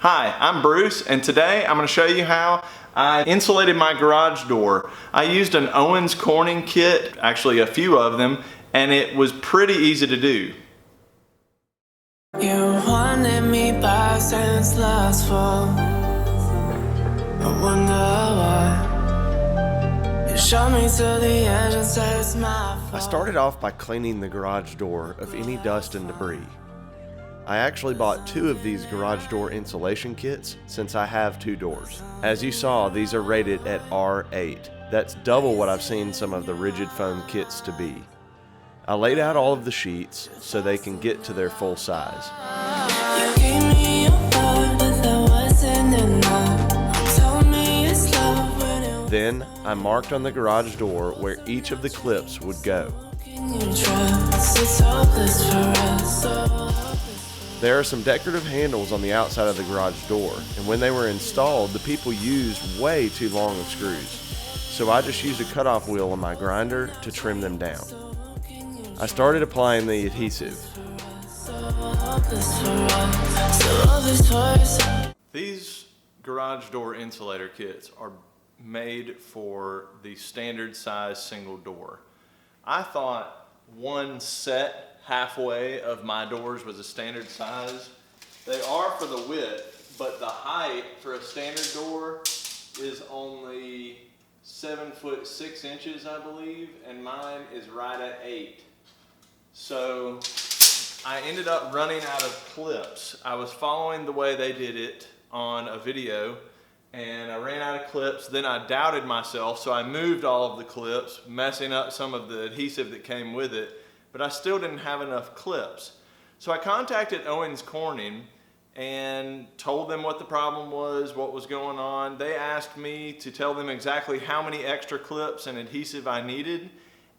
Hi, I'm Bruce, and today I'm going to show you how I insulated my garage door. I used an Owens Corning kit, actually a few of them, and it was pretty easy to do. You wanted me back since last fall. I wonder why. You shot me to the edge and said it's my fault. I started off by cleaning the garage door of any dust and debris. I actually bought 2 of these garage door insulation kits since I have 2 doors. As you saw, these are rated at R8. That's double what I've seen some of the rigid foam kits to be. I laid out all of the sheets so they can get to their full size. You gave me your word, but that wasn't enough. Tell me it's love when it Then I marked on the garage door where each of the clips would go. can you trust? It's hopeless for us. So hopeless. There are some decorative handles on the outside of the garage door, and when they were installed, the people used way too long of screws. So I just used a cutoff wheel on my grinder to trim them down. I started applying the adhesive. So hopeless for us. So hopeless for us. These garage door insulator kits are made for the standard size single door. I thought one set halfway of my doors was a standard size. They are for the width, but the height for a standard door is only 7 foot 6 inches, I believe, and mine is right at 8. So I ended up running out of clips. I was following the way they did it on a video, and I ran out of clips. Then I doubted myself, so I moved all of the clips, messing up some of the adhesive that came with it, but I still didn't have enough clips. So I contacted Owens Corning and told them what the problem was, what was going on. They asked me to tell them exactly how many extra clips and adhesive I needed,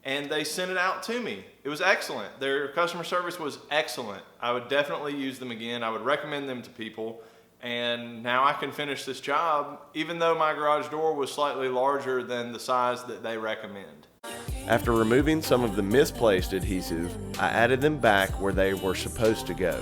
and they sent it out to me. It was excellent. Their customer service was excellent. I would definitely use them again. I would recommend them to people. And now I can finish this job, even though my garage door was slightly larger than the size that they recommend. After removing some of the misplaced adhesive, I added them back where they were supposed to go.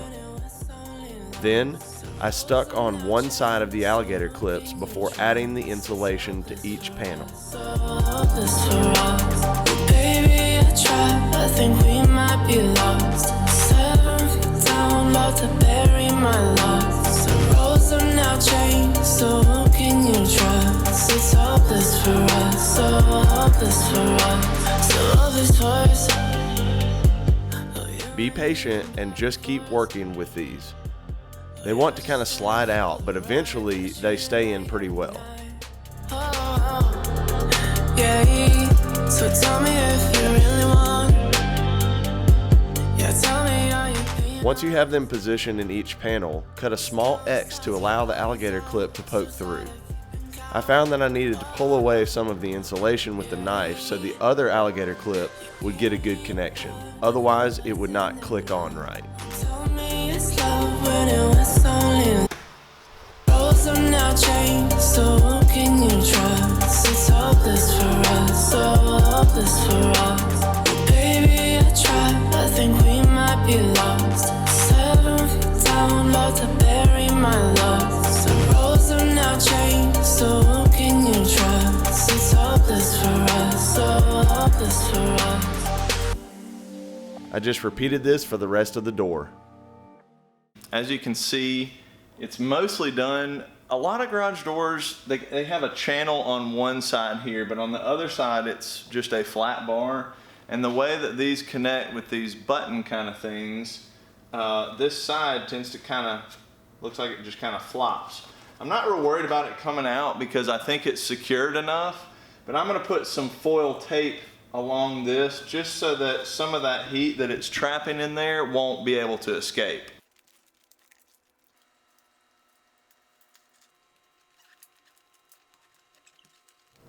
Then, I stuck on one side of the alligator clips before adding the insulation to each panel. So hopeless for us. Baby, I tried. I think we might be lost. 7 feet down, about to bury my loss. The roads are now changed, so who can you trust? It's hopeless for us. So hopeless for us. So hopeless for us. Oh, yeah. Be patient and just keep working with these. They want to kind of slide out, but eventually they stay in pretty well. Yeah, so tell me if you really want. Yeah, tell me how you feel. Once you have them positioned in each panel, cut a small X to allow the alligator clip to poke through. I found that I needed to pull away some of the insulation with the knife so the other alligator clip would get a good connection. Otherwise, it would not click on right. Tell me it's love when it was only. Roads are now changed, so who can you trust? It's hopeless for us, so hopeless for us. Baby, I tried. I think we might be lost. 7 feet down, about to bury my loss. The roads are now changed, so who can you trust? It's hopeless for us, so hopeless for us. I just repeated this for the rest of the door. As you can see, it's mostly done. A lot of garage doors, they have a channel on one side here, but on the other side it's just a flat bar. And the way that these connect with these button kind of things, this side tends to kind of, looks like it just kind of flops. I'm not real worried about it coming out because I think it's secured enough, but I'm gonna put some foil tape along this just so that some of that heat that it's trapping in there won't be able to escape.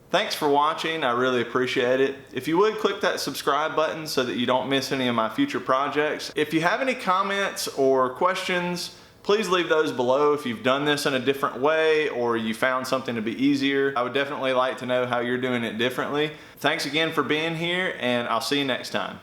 Thanks for watching, I really appreciate it. If you would, click that subscribe button so that you don't miss any of my future projects. If you have any comments or questions, please leave those below. If you've done this in a different way or you found something to be easier, I would definitely like to know how you're doing it differently. Thanks again for being here, and I'll see you next time.